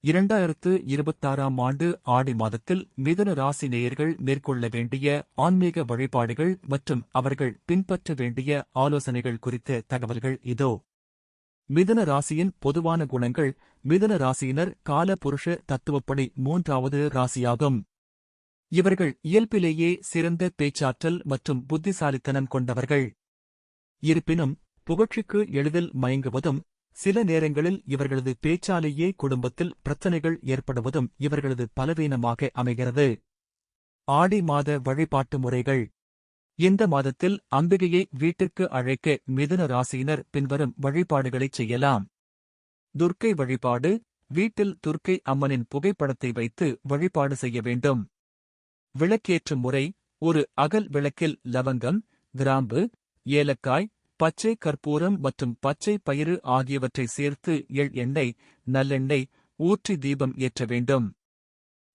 2026ஆம் ஆண்டு ஆடி மாதத்தில் மிதுன ராசி நேயர்கள் மேற்கொள்ள வேண்டிய ஆன்மீக வழிபாடுகள் மற்றும் அவர்கள் பின்பற்ற வேண்டிய ஆலோசனைகள் குறித்த தகவல்கள் இதோ. மிதுன ராசியின் பொதுவான குணங்கள். மிதுன ராசியினர் கால புருஷ தத்துவப்படி 3வது ராசியாகும். இவர்கள் இயல்பிலேயே சிறந்த பேச்சாற்றல் மற்றும் புத்திசாலித்தனம் கொண்டவர்கள். இருப்பினும் புகழ்ச்சிக்கு எளிதில் மயங்குவதும், சில நேரங்களில் இவர்களது பேச்சாலேயே குடும்பத்தில் பிரச்சனைகள் ஏற்படுவதும் இவர்களது பலவீனமாக அமைகிறது. ஆடி மாத வழிபாட்டு முறைகள். இந்த மாதத்தில் அம்பிகையை வீட்டிற்கு அழைக்க மிதுன ராசியினர் பின்வரும் வழிபாடுகளைச் செய்யலாம். துர்க்கை வழிபாடு. வீட்டில் துர்க்கை அம்மனின் புகைப்படத்தை வைத்து வழிபாடு செய்ய வேண்டும். விளக்கேற்றும் முறை. ஒரு அகல் விளக்கில் லவங்கம், கிராம்பு, ஏலக்காய், பச்சை கற்பூரம் மற்றும் பச்சை பயிறு ஆகியவற்றை சேர்த்து எண்ணெய், நல்லெண்ணெய் ஊற்றி தீபம் ஏற்ற வேண்டும்.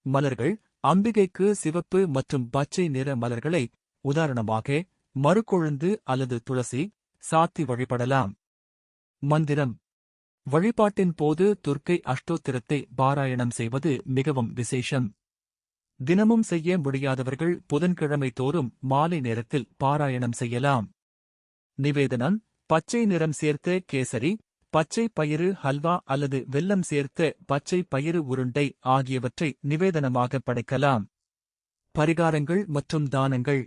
மலர்கள். அம்பிகைக்கு சிவப்பு மற்றும் பச்சை நிற மலர்களை, உதாரணமாக மருக்கொழுந்து அல்லது துளசி, சாத்தி வழிபடலாம். மந்திரம். வழிபாட்டின் போது துர்க்கை அஷ்டோத்திரத்தை பாராயணம் செய்வது மிகவும் விசேஷம். தினமும் செய்ய முடியாதவர்கள் புதன்கிழமை தோறும் மாலை நேரத்தில் பாராயணம் செய்யலாம். நிவேதனம். பச்சை நிறம் சேர்த்த கேசரி, பச்சை பயிறு ஹல்வா அல்லது வெல்லம் சேர்த்த பச்சை பயிறு உருண்டை ஆகியவற்றை நிவேதனமாக படைக்கலாம். பரிகாரங்கள் மற்றும் தானங்கள்.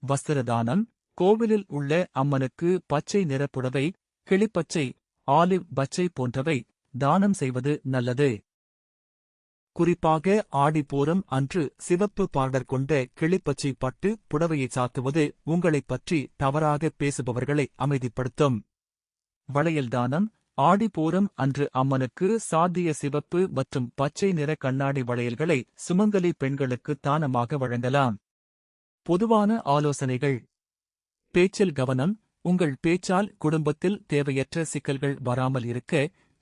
வஸ்திர தானம். கோவிலில் உள்ள அம்மனுக்கு பச்சை நிற புடவை, கிளிப்பச்சை, ஆலிவ் பச்சை போன்றவை தானம் செய்வது நல்லது. குறிப்பாக ஆடிப்பூரம் அன்று சிவப்பு பார்டர் கொண்ட கிளிப்பச்சை பட்டு புடவையை சாத்துவது உங்களைப் பற்றி தவறாக பேசுபவர்களை அமைதிப்படுத்தும். வளையல் தானம். ஆடிப்பூரம் அன்று அம்மனுக்கு சாத்திய சிவப்பு மற்றும் பச்சை நிற கண்ணாடி வளையல்களை சுமங்கலி பெண்களுக்கு தானமாக வழங்கலாம். பொதுவான ஆலோசனைகள். பேச்சில் கவனம். உங்கள் பேச்சால் குடும்பத்தில் தேவையற்ற சிக்கல்கள் வராமல் இருக்க,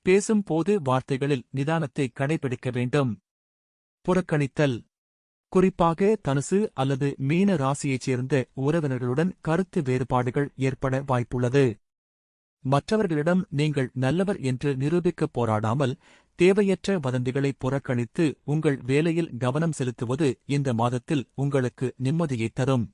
பேசும் போது வார்த்தைகளில் நிதானத்தை கடைபிடிக்க வேண்டும். புறக்கணித்தல். குறிப்பாக தனுசு அல்லது மீன ராசியைச் சேர்ந்த உறவினர்களுடன் கருத்து வேறுபாடுகள் ஏற்பட வாய்ப்புள்ளது. மற்றவர்களிடம் நீங்கள் நல்லவர் என்று நிரூபிக்கப் போராடாமல், தேவையற்ற வதந்திகளை புறக்கணித்து உங்கள் வேலையில் கவனம் செலுத்துவது இந்த மாதத்தில் உங்களுக்கு நிம்மதியைத் தரும்.